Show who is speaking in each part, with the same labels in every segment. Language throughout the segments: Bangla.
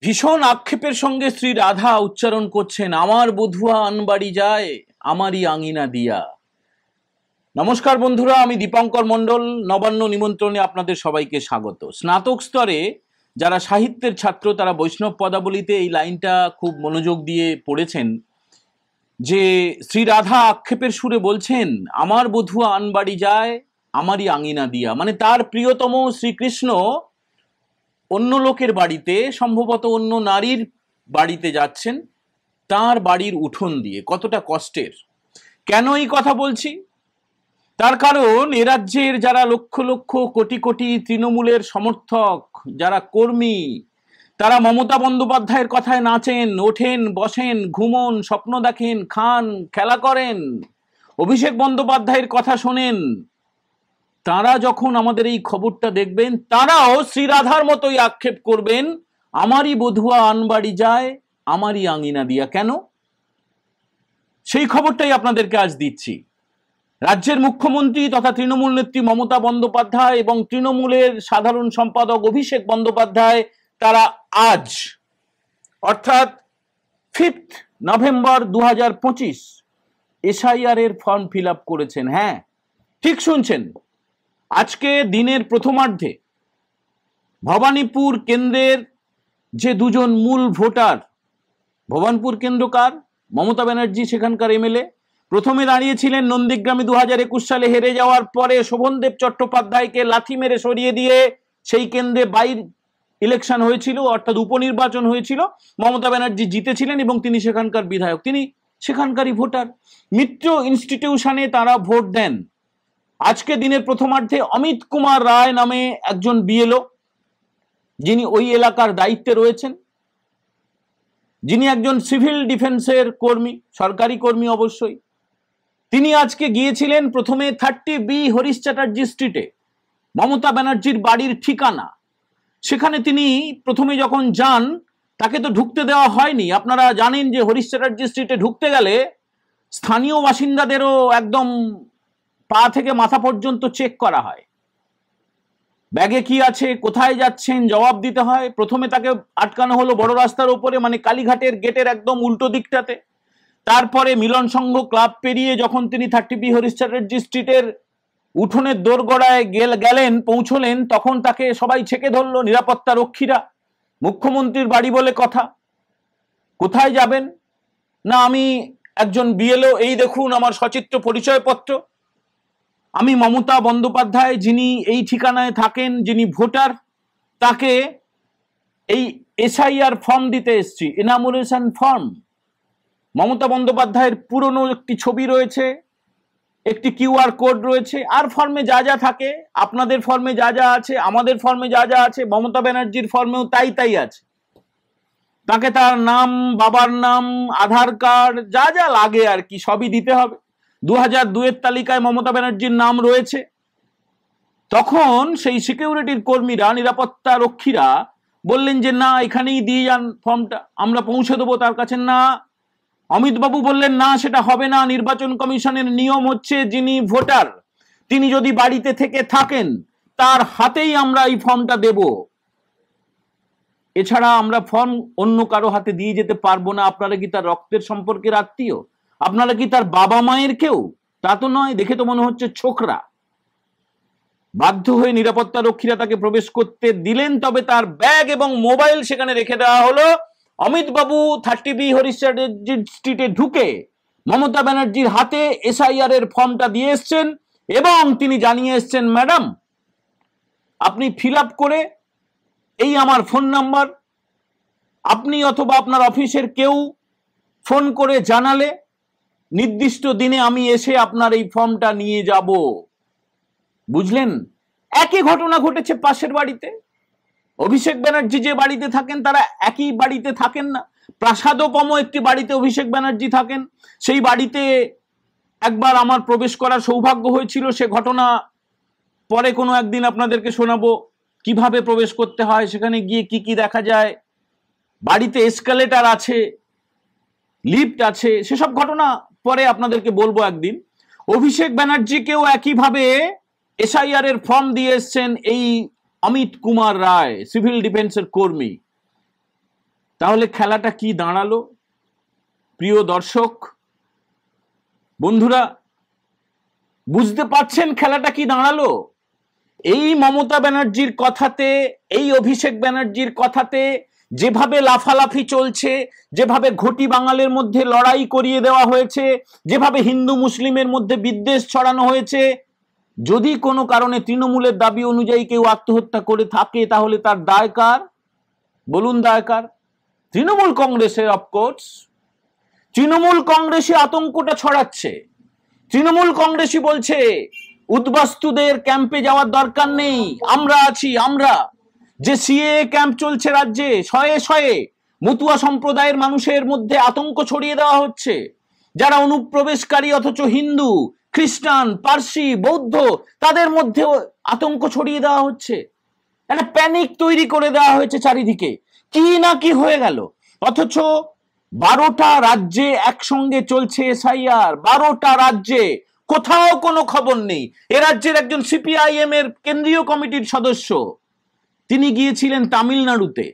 Speaker 1: ভীষণ আক্ষেপের সঙ্গে শ্রী রাধা উচ্চারণ করছেন, আমার বধুয়া আনবাড়ি যায় আমারই আঙিনা দিয়া। নমস্কার বন্ধুরা, আমি দীপঙ্কর মণ্ডল। নবান্ন নিমন্ত্রণে আপনাদের সবাইকে স্বাগত। স্নাতক স্তরে যারা সাহিত্যের ছাত্র তারা বৈষ্ণব পদাবলীতে এই লাইনটা খুব মনোযোগ দিয়ে পড়েছেন, যে শ্রী রাধা আক্ষেপের সুরে বলছেন, আমার বধুয়া আনবাড়ি যায় আমারই আঙিনা দিয়া। মানে তার প্রিয়তম শ্রীকৃষ্ণ অন্য লোকের বাড়িতে, সম্ভবত অন্য নারীর বাড়িতে যাচ্ছেন, তার বাড়ির উঠোন দিয়ে। কতটা কষ্টের! কেন এই কথা বলছি? তার কারণ এ রাজ্যের যারা লক্ষ লক্ষ কোটি কোটি তৃণমূলের সমর্থক, যারা কর্মী, তারা মমতা বন্দ্যোপাধ্যায়ের কথায় নাচেন, ওঠেন, বসেন, ঘুমন, স্বপ্ন দেখেন, খান, খেলা করেন, অভিষেক বন্দ্যোপাধ্যায়ের কথা শোনেন। তারা যখন আমাদের এই খবরটা দেখবেন, তারাও শ্রীরাধার মতোই আক্ষেপ করবেন, আমারই বধুয়া আনবাড়ি যায় আমারই আঙিনা দিয়া। কেন? সেই খবরটাই আপনাদেরকে আজ দিচ্ছি। রাজ্যের মুখ্যমন্ত্রী তথা তৃণমূল নেত্রী মমতা বন্দ্যোপাধ্যায় এবং তৃণমূলের সাধারণ সম্পাদক অভিষেক বন্দ্যোপাধ্যায় তারা আজ অর্থাৎ 5 নভেম্বর 2025 এসআইআর এর ফর্ম ফিল আপ করেছেন। হ্যাঁ, ঠিক শুনছেন, আজকে দিনের প্রথমার্ধে ভবানীপুর কেন্দ্রের যে দুজন মূল ভোটার, ভবানীপুর কেন্দ্র কার? মমতা ব্যানার্জি সেখানকার এমএলএ। প্রথমে দাঁড়িয়েছিলেন নন্দীগ্রামে 2021 সালে হেরে যাওয়ার পরে শোভনদেব চট্টোপাধ্যায়কে লাথি মেরে সরিয়ে দিয়ে সেই কেন্দ্রে বাইর ইলেকশন হয়েছিল, অর্থাৎ উপনির্বাচন হয়েছিল। মমতা ব্যানার্জি জিতেছিলেন এবং তিনি সেখানকার বিধায়ক, তিনি সেখানকারই ভোটার। মিত্র ইনস্টিটিউশনে তারা ভোট দেন। আজকে দিনের প্রথমার্ধে অমিত কুমার রায় নামে একজন বিএলও, যিনি ওই এলাকার দায়িত্বে রয়েছেন, যিনি একজন সিভিল ডিফেন্সের কর্মী, সরকারি কর্মী অবশ্যই, তিনি আজকে গিয়েছিলেন প্রথমে 30B হরিশ চ্যাটার্জি স্ট্রিটে, মমতা ব্যানার্জির বাড়ির ঠিকানা। সেখানে তিনি প্রথমে যখন যান, তাকে তো ঢুকতে দেওয়া হয়নি। আপনারা জানেন যে হরিশ চ্যাটার্জি স্ট্রিটে ঢুকতে গেলে স্থানীয় বাসিন্দাদেরও একদম পা থেকে মাথা পর্যন্ত চেক করা হয়, ব্যাগে কি আছে, কোথায় যাচ্ছেন জবাব দিতে হয়। প্রথমে তাকে আটকানো হলো বড় রাস্তার উপরে, মানে কালীঘাটের গেটের একদম উল্টো দিকটাতে। তারপরে মিলন সংঘ ক্লাব পেরিয়ে যখন তিনি 30B হরিশ চ্যাটার্জি স্ট্রিটের উঠোনের দোরগোড়ায় গেলেন, পৌঁছলেন, তখন তাকে সবাই ছেকে ধরলো, নিরাপত্তা রক্ষীরা। মুখ্যমন্ত্রীর বাড়ি বলে কথা। কোথায় যাবেন? না, আমি একজন বিএলও, এই দেখুন আমার সচিত্র পরিচয়পত্র, আমি মমতা বন্দ্যোপাধ্যায়, যিনি এই ঠিকানায় থাকেন, যিনি ভোটার, তাকে এই এসআইআর ফর্ম দিতে এসছি, এনামুরেশন ফর্ম। মমতা বন্দ্যোপাধ্যায়ের পুরনো একটি ছবি রয়েছে, একটি কিউআর কোড রয়েছে, আর ফর্মে যা যা থাকে, আপনাদের ফর্মে যা যা আছে, আমাদের ফর্মে যা যা আছে, মমতা ব্যানার্জির ফর্মেও তাই তাই আছে। তাকে তার নাম, বাবার নাম, আধার কার্ড, যা যা লাগে আর কি সবই দিতে হবে। 2002-এর তালিকায় মমতা ব্যানার্জির নাম রয়েছে। তখন সেই সিকিউরিটির কর্মীরা, নিরাপত্তা রক্ষীরা বললেন যে না, এখানেই দিয়ে যান ফর্মটা, আমরা পৌঁছে দেবো তার কাছে। না, অমিতবাবু বললেন না, সেটা হবে না। নির্বাচন কমিশনের নিয়ম হচ্ছে, যিনি ভোটার তিনি যদি বাড়িতে থেকে থাকেন, তার হাতেই আমরা এই ফর্মটা দেব। এছাড়া আমরা ফর্ম অন্য কারো হাতে দিয়ে যেতে পারবো না। আপনারা কি তার রক্তের সম্পর্কের আত্মীয়? আপনারা কি তার বাবা মায়ের কেউ? তা তো নয়, দেখে তো মনে হচ্ছে ছোকরা। বাধ্য হয়ে নিরাপত্তা রক্ষীরা তাকে প্রবেশ করতে দিলেন, তবে তার ব্যাগ এবং মোবাইল সেখানে রেখে দেওয়া হলো। অমিত বাবু 30B হরিশ চ্যাটার্জি স্ট্রিটে ঢুকে মমতা ব্যানার্জির হাতে এসআইআর এর ফর্মটা দিয়ে এসছেন এবং তিনি জানিয়ে এসছেন, ম্যাডাম আপনি ফিল আপ করে এই আমার ফোন নাম্বার, আপনি অথবা আপনার অফিসের কেউ ফোন করে জানালে নির্দিষ্ট দিনে আমি এসে আপনার এই ফর্মটা নিয়ে যাব। বুঝলেন? একই ঘটনা ঘটেছে পাশের বাড়িতে। অভিষেক ব্যানার্জি যে বাড়িতে থাকেন, তারা একই বাড়িতে থাকেন না। প্রাসাদোপম একটি বাড়িতে অভিষেক ব্যানার্জি থাকেন। সেই বাড়িতে একবার আমার প্রবেশ করার সৌভাগ্য হয়েছিল। সে ঘটনা পরে কোনো একদিন আপনাদেরকে শোনাবো, কিভাবে প্রবেশ করতে হয়, সেখানে গিয়ে কি কি দেখা যায়। বাড়িতে এসকালেটর আছে, লিফট আছে, সেসব ঘটনা পরে আপনাদেরকে বলবো একদিন। অভিষেক ব্যানার্জিকেও একইভাবে এসআইআর এর ফর্ম দিয়ে এসছেন এই অমিত কুমার রায়, সিভিল ডিফেন্সের কর্মী। তাহলে খেলাটা কি দাঁড়ালো? প্রিয় দর্শক বন্ধুরা, বুঝতে পারছেন খেলাটা কি দাঁড়ালো? এই মমতা ব্যানার্জির কথাতে, এই অভিষেক ব্যানার্জির কথাতে যেভাবে লাফালাফি চলছে, যেভাবে ঘটি বাঙালের মধ্যে লড়াই করিয়ে দেওয়া হয়েছে, যেভাবে হিন্দু মুসলিমের মধ্যে বিদ্বেষ ছড়ানো হয়েছে, যদি কোনো কারণে তৃণমূলের দাবি অনুযায়ী কেউ আত্মহত্যা করে থাকে তাহলে তার দায় কার? বলুন দায় কার? তৃণমূল কংগ্রেসের। অফকোর্স তৃণমূল কংগ্রেসই আতঙ্কটা ছড়াচ্ছে। তৃণমূল কংগ্রেসই বলছে উদ্বাস্তুদের ক্যাম্পে যাওয়ার দরকার নেই, আমরা আছি। আমরা যে সিএএ ক্যাম্প চলছে রাজ্যে, শয়ে শয়ে মতুয়া সম্প্রদায়ের মানুষের মধ্যে আতঙ্ক ছড়িয়ে দেওয়া হচ্ছে, যারা অনুপ্রবেশকারী অথচ হিন্দু, খ্রিস্টান, পার্সি, বৌদ্ধ, তাদের মধ্যেও আতঙ্ক ছড়িয়ে দেওয়া হচ্ছে। একটা প্যানিক তৈরি করে দেওয়া হয়েছে চারিদিকে, কি না কি হয়ে গেল। অথচ 12টা রাজ্যে একসঙ্গে চলছে এসআইআর, 12টা রাজ্যে কোথাও কোনো খবর নেই। এ রাজ্যের একজন সিপিআইএম এর কেন্দ্রীয় কমিটির সদস্য, তিনি গিয়েছিলেন তামিলনাড়ুতে,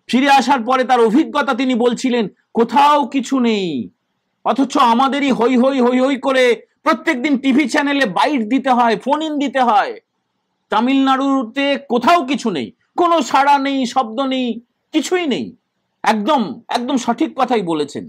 Speaker 1: ফিরে আসার পরে তার অভিজ্ঞতা তিনি বলছিলেন কোথাও কিছু নেই। অথচ আমাদেরই হই হই হই হই করে প্রত্যেকদিন টিভি চ্যানেলে বাইট দিতে হয়, ফোন ইন দিতে হয়। তামিলনাড়ুতে কোথাও কিছু নেই, কোনো সাড়া নেই, শব্দ নেই, কিছুই নেই। একদম একদম সঠিক কথাই বলেছেন।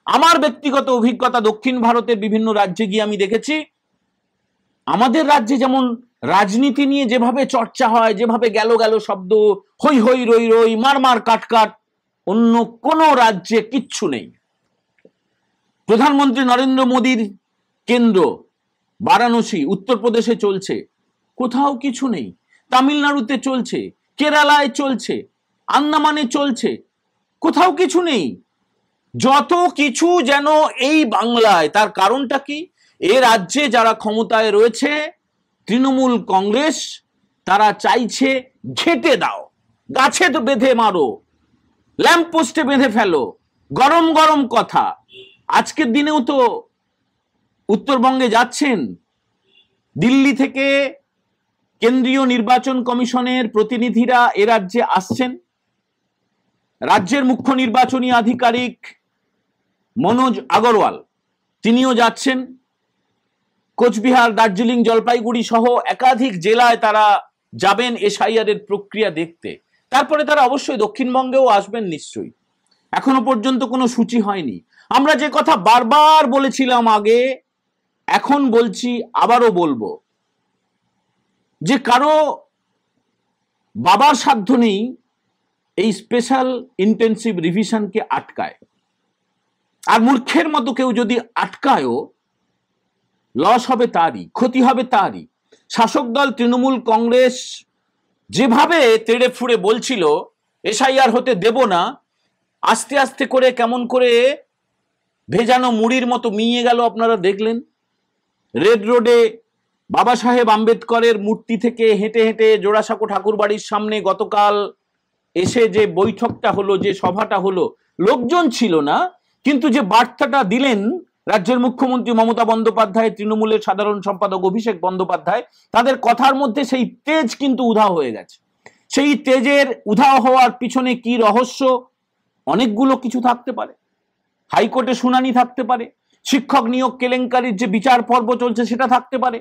Speaker 1: আমার ব্যক্তিগত অভিজ্ঞতা, দক্ষিণ ভারতের বিভিন্ন রাজ্যে গিয়ে আমি দেখেছি, আমাদের রাজ্যে যেমন রাজনীতি নিয়ে যেভাবে চর্চা হয়, যেভাবে গেল গেল শব্দ, হই হই রই রই, মার মার কাট কাট, অন্য কোনো রাজ্যে কিচ্ছু নেই। প্রধানমন্ত্রী নরেন্দ্র মোদীর কেন্দ্র বারাণসী উত্তরপ্রদেশে চলছে, কোথাও কিছু নেই। তামিলনাড়ুতে চলছে, কেরালায় চলছে, আন্দামানে চলছে, কোথাও কিছু নেই। যত কিছু যেন এই বাংলায়। তার কারণটা কি? এ রাজ্যে যারা ক্ষমতায় রয়েছে, তৃণমূল কংগ্রেস, তারা চাইছে ঘেঁটে দাও, গাছে তো বেঁধে মারো, ল্যাম্প পোস্টে বেঁধে ফেলো, গরম গরম কথা। আজকের দিনেও তো উত্তরবঙ্গে যাচ্ছেন, দিল্লি থেকে কেন্দ্রীয় নির্বাচন কমিশনের প্রতিনিধিরা এ রাজ্যে আসছেন। রাজ্যের মুখ্য নির্বাচনী আধিকারিক মনোজ আগরওয়াল, তিনিও যাচ্ছেন। কোচবিহার, দার্জিলিং, জলপাইগুড়ি সহ একাধিক জেলায় তারা যাবেন এসআইআর এর প্রক্রিয়া দেখতে। তারপরে তারা অবশ্যই দক্ষিণবঙ্গেও আসবেন নিশ্চয়ই। এখনো পর্যন্ত কোনো সূচি হয়নি। আমরা যে কথা বারবার বলেছিলাম আগে, এখন বলছি, আবারও বলবো, যে কারো বাবার সাধ্য নেই এই স্পেশাল ইন্টেন্সিভ রিভিশনকে আটকায়। আর মূর্খের মতো কেউ যদি আটকায়ও, লস হবে তারই, ক্ষতি হবে তারই। শাসক দল তৃণমূল কংগ্রেস যেভাবে তেড়ে ফুড়ে বলছিল এসআইআর হতে দেব না, আস্তে আস্তে করে কেমন করে ভেজানো মুড়ির মতো মিয়ে গেল আপনারা দেখলেন। রেড রোডে বাবা সাহেব আম্বেদকরের মূর্তি থেকে হেঁটে হেঁটে জোড়াসাঁকো ঠাকুর বাড়ির সামনে গতকাল এসে যে বৈঠকটা হলো, যে সভাটা হলো, লোকজন ছিল না, কিন্তু যে বার্তাটা দিলেন রাজ্যের মুখ্যমন্ত্রী মমতা বন্দ্যোপাধ্যায়, তৃণমূলের সাধারণ সম্পাদক অভিষেক বন্দ্যোপাধ্যায়, তাদের কথার মধ্যে সেই তেজ কিন্তু উধাও হয়ে গেছে। সেই তেজের উধাও হওয়ার পিছনে কি রহস্য? অনেকগুলো কিছু থাকতে পারে। হাইকোর্টে শুনানি থাকতে পারে, শিক্ষক নিয়োগ কেলেঙ্কারির যে বিচার পর্ব চলছে সেটা থাকতে পারে,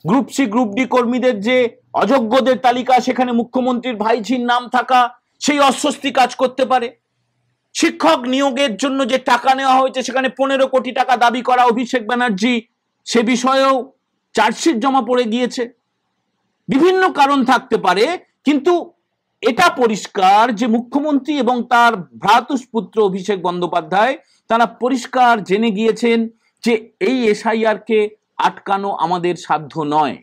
Speaker 1: গ্রুপ সি গ্রুপ ডি কর্মীদের যে অযোগ্যদের তালিকা, সেখানে মুখ্যমন্ত্রীর ভাইঝির নাম থাকা, সেই অস্বস্তি কাজ করতে পারে। শিক্ষক নিয়োগের জন্য যে টাকা নেওয়া হয়েছে সেখানে 15 কোটি টাকা দাবি করা অভিষেক ব্যানার্জি, সে বিষয়েও চার্জশিট জমা পড়ে গিয়েছে। বিভিন্ন কারণ থাকতে পারে, কিন্তু এটা পরিষ্কার যে মুখ্যমন্ত্রী এবং তার ভ্রাতুষ্পুত্র অভিষেক বন্দ্যোপাধ্যায়, তারা পরিষ্কার জেনে গিয়েছেন যে এই এসআইআর কে আটকানো আমাদের সাধ্য নয়।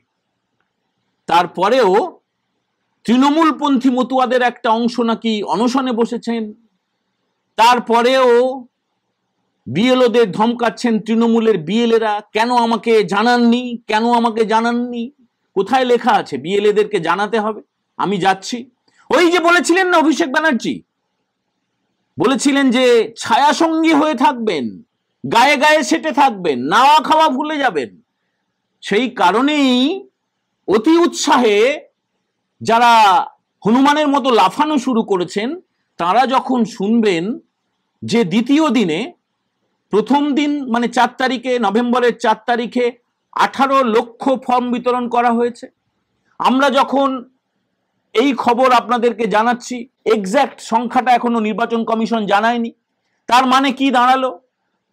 Speaker 1: তারপরেও তৃণমূলপন্থী মতুয়াদের একটা অংশ নাকি অনশনে বসেছেন। তারপরেও বিএলওদের ধমকাচ্ছেন তৃণমূলের বিএলএরা, কেন আমাকে জানাননি, কেন আমাকে জানাননি? কোথায় লেখা আছে বিএলএদেরকে জানাতে হবে? আমি যাচ্ছি। ওই যে বলেছিলেন না অভিষেক ব্যানার্জি, বলেছিলেন যে ছায়া সঙ্গী হয়ে থাকবেন, গায়ে গায়ে সেটে থাকবেন, নাওয়া খাওয়া ভুলে যাবেন। সেই কারণেই অতি উৎসাহে যারা হনুমানের মতো লাফানো শুরু করেছেন, তারা যখন শুনবেন যে দ্বিতীয় দিনে, প্রথম দিন মানে 4 তারিখে, নভেম্বরের 4 তারিখে 18 লক্ষ ফর্ম বিতরণ করা হয়েছে। আমরা যখন এই খবর আপনাদেরকে জানাচ্ছি, এক্স্যাক্ট সংখ্যাটা এখনো নির্বাচন কমিশন জানায়নি। তার মানে কি দাঁড়ালো?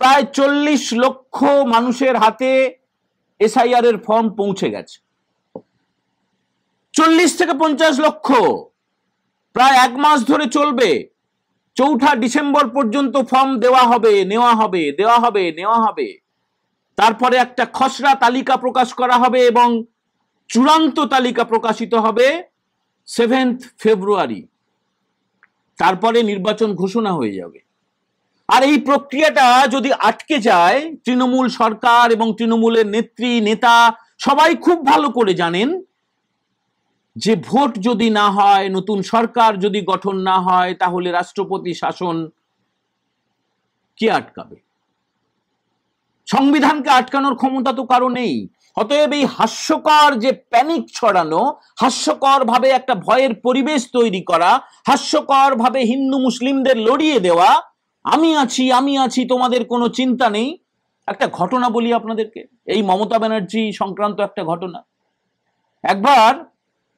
Speaker 1: প্রায় 40 লক্ষ মানুষের হাতে এসআইআর এর ফর্ম পৌঁছে গেছে। 40 থেকে 50 লক্ষ, প্রায় 1 মাস ধরে চলবে। 4 ডিসেম্বর পর্যন্ত ফর্ম দেওয়া হবে, নেওয়া হবে, দেওয়া হবে, নেওয়া হবে। তারপরে একটা খসড়া তালিকা প্রকাশ করা হবে এবং চূড়ান্ত তালিকা প্রকাশিত হবে 7 ফেব্রুয়ারি। তারপরে নির্বাচন ঘোষণা হয়ে যাবে। আর এই প্রক্রিয়াটা যদি আটকে যায়, তৃণমূল সরকার এবং তৃণমূলের নেত্রী নেতা সবাই খুব ভালো করে জানেন যে ভোট যদি না হয়, নতুন সরকার যদি গঠন না হয়, তাহলে রাষ্ট্রপতি শাসন কে আটকাবে? সংবিধানকে আটকানোর ক্ষমতা তো কারো নেই। অতএব এই হাস্যকর যে প্যানিক ছড়ানো, হাস্যকর ভাবে একটা ভয়ের পরিবেশ তৈরি করা, হাস্যকর ভাবে হিন্দু মুসলিমদের লড়িয়ে দেওয়া, আমি আছি, আমি আছি, তোমাদের কোনো চিন্তা নেই। একটা ঘটনা বলি আপনাদেরকে, এই মমতা ব্যানার্জি সংক্রান্ত একটা ঘটনা। একবার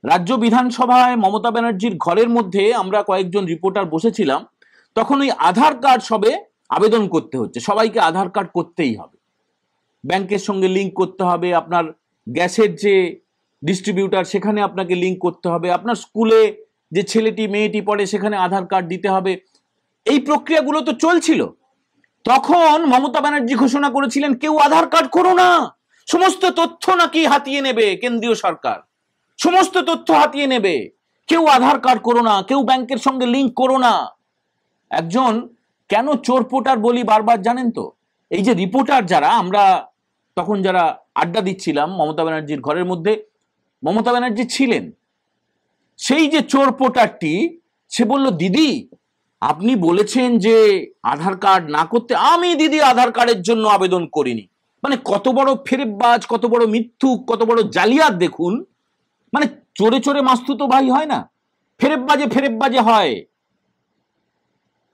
Speaker 1: রাজ্য বিধানসভায় মমতা ব্যানার্জির ঘরের মধ্যে আমরা কয়েকজন রিপোর্টার বসেছিলাম। তখন ওই আধার কার্ড সবে আবেদন করতে হচ্ছে, সবাইকে আধার কার্ড করতেই হবে, ব্যাংকের সঙ্গে লিঙ্ক করতে হবে, আপনার গ্যাসের যে ডিস্ট্রিবিউটার সেখানে আপনাকে লিঙ্ক করতে হবে, আপনার স্কুলে যে ছেলেটি মেয়েটি পড়ে সেখানে আধার কার্ড দিতে হবে। এই প্রক্রিয়াগুলো তো চলছিল। তখন মমতা ব্যানার্জি ঘোষণা করেছিলেন, কেউ আধার কার্ড করো না, সমস্ত তথ্য নাকি হাতিয়ে নেবে কেন্দ্রীয় সরকার, সমস্ত তথ্য হাতিয়ে নেবে, কেউ আধার কার্ড করো না, কেউ ব্যাংকের সঙ্গে লিঙ্ক করো না। একজন, কেন চোরপোটার বলি বারবার জানেন তো? এই যে রিপোর্টার যারা, আমরা তখন যারা আড্ডা দিচ্ছিলাম মমতা ব্যানার্জির ঘরের মধ্যে, মমতা ব্যানার্জি ছিলেন, সেই যে চোরপোটারটি সে বলল, দিদি আপনি বলেছেন যে আধার কার্ড না করতে, আমি দিদি আধার কার্ডের জন্য আবেদন করিনি। মানে কত বড় ফেরেববাজ, কত বড় মিথ্যুক, কত বড় জালিয়াত দেখুন। মানে চোরে চোরে মাস্তুতো ভাই হয় না, ফেরেববাজে ফেরেববাজে হয়।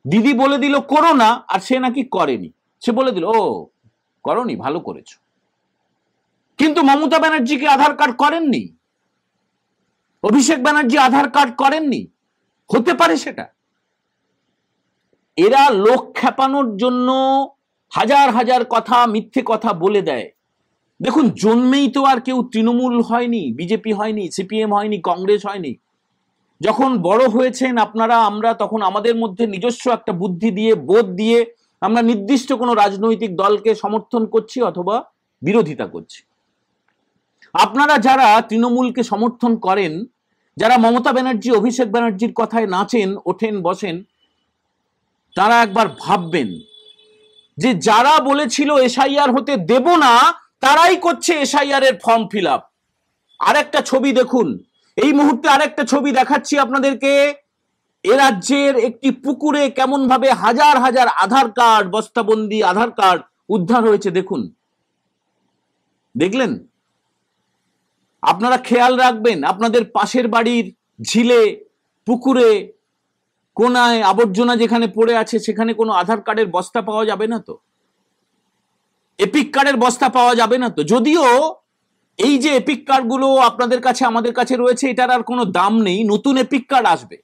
Speaker 1: দিদি বলে দিল করো না, আর সে নাকি করেনি। সে বলে দিল, ও করনি, ভালো করেছো। কিন্তু মমতা ব্যানার্জিকে আধার কার্ড করেননি, অভিষেক ব্যানার্জি আধার কার্ড করেননি। হতে পারে সেটা? এরা লোক খেপানোর জন্য হাজার হাজার কথা, মিথ্যে কথা বলে দেয়। দেখুন, জন্মেই তো আর কেউ তৃণমূল হয়নি, বিজেপি হয়নি, সিপিএম হয়নি, কংগ্রেস হয়নি। যখন বড় হয়েছেন আপনারা, আমরা, তখন আমাদের মধ্যে নিজস্ব একটা বুদ্ধি দিয়ে, বোধ দিয়ে আমরা নির্দিষ্ট কোনো রাজনৈতিক দলকে সমর্থন করছি অথবা বিরোধিতা করছি। আপনারা যারা তৃণমূলকে সমর্থন করেন, যারা মমতা ব্যানার্জি, অভিষেক ব্যানার্জির কথায় নাচেন, ওঠেন, বসেন, তারা একবার ভাববেন যে যারা বলেছিল এসআইআর হতে দেব না, তারাই করছে এসআইআর এর ফর্ম ফিল আপ। আরেকটা ছবি দেখুন, এই মুহূর্তে আরেকটা ছবি দেখাচ্ছি আপনাদেরকে। এ রাজ্যের একটি পুকুরে কেমন ভাবে হাজার হাজার আধার কার্ড, বস্তাবন্দি আধার কার্ড উদ্ধার হয়েছে দেখুন। দেখলেন? আপনারা খেয়াল রাখবেন, আপনাদের পাশের বাড়ির ঝিলে, পুকুরে, কোনায় আবর্জনা যেখানে পড়ে আছে সেখানে কোনো আধার কার্ডের বস্তা পাওয়া যাবে না তো, এপিক কার্ডের বস্তা পাওয়া যাবে না তো। যদিও এই যে এপিক কার্ডগুলো আপনাদের কাছে, আমাদের কাছে রয়েছে, এটার আর কোনো দাম নেই, নতুন এপিক কার্ড আসবে।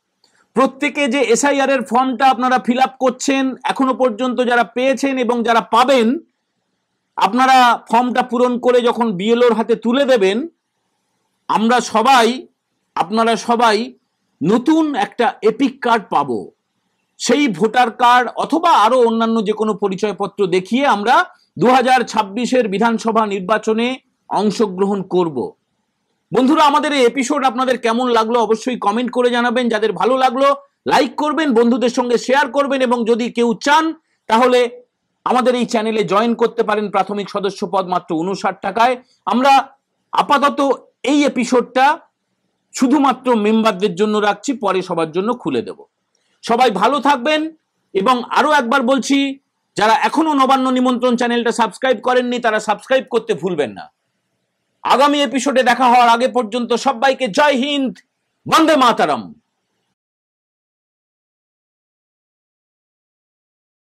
Speaker 1: প্রত্যেকে যে এসআইআর এর ফর্মটা আপনারা ফিল আপ করছেন, এখনো পর্যন্ত যারা পেয়েছেন এবং যারা পাবেন, আপনারা ফর্মটা পূরণ করে যখন বিএলওর হাতে তুলে দেবেন, আমরা সবাই, আপনারা সবাই নতুন একটা এপিক কার্ড পাবো। সেই ভোটার কার্ড অথবা আরো অন্যান্য যে কোনো পরিচয়পত্র দেখিয়ে আমরা 2026-এর বিধানসভা নির্বাচনে অংশগ্রহণ করব। বন্ধুরা, আমাদের এই এপিসোড আপনাদের কেমন লাগলো অবশ্যই কমেন্ট করে জানাবেন। যাদের ভালো লাগলো লাইক করবেন, বন্ধুদের সঙ্গে শেয়ার করবেন, এবং যদি কেউ চান তাহলে আমাদের এই চ্যানেলে জয়েন করতে পারেন। প্রাথমিক সদস্য পদ মাত্র 59 টাকায়। আমরা আপাতত এই এপিসোডটা শুধুমাত্র মেম্বারদের জন্য রাখছি, পরে সবার জন্য খুলে দেব। সবাই ভালো থাকবেন, এবং আরো একবার বলছি, যারা এখনো নবান্ন নিমন্ত্রণ চ্যানেলটা সাবস্ক্রাইব করেননি তারা সাবস্ক্রাইব করতে ভুলবেন না। আগামী এপিসোডে দেখা হওয়ার আগে পর্যন্ত সবাইকে জয় হিন্দ, বন্দে মাতরম।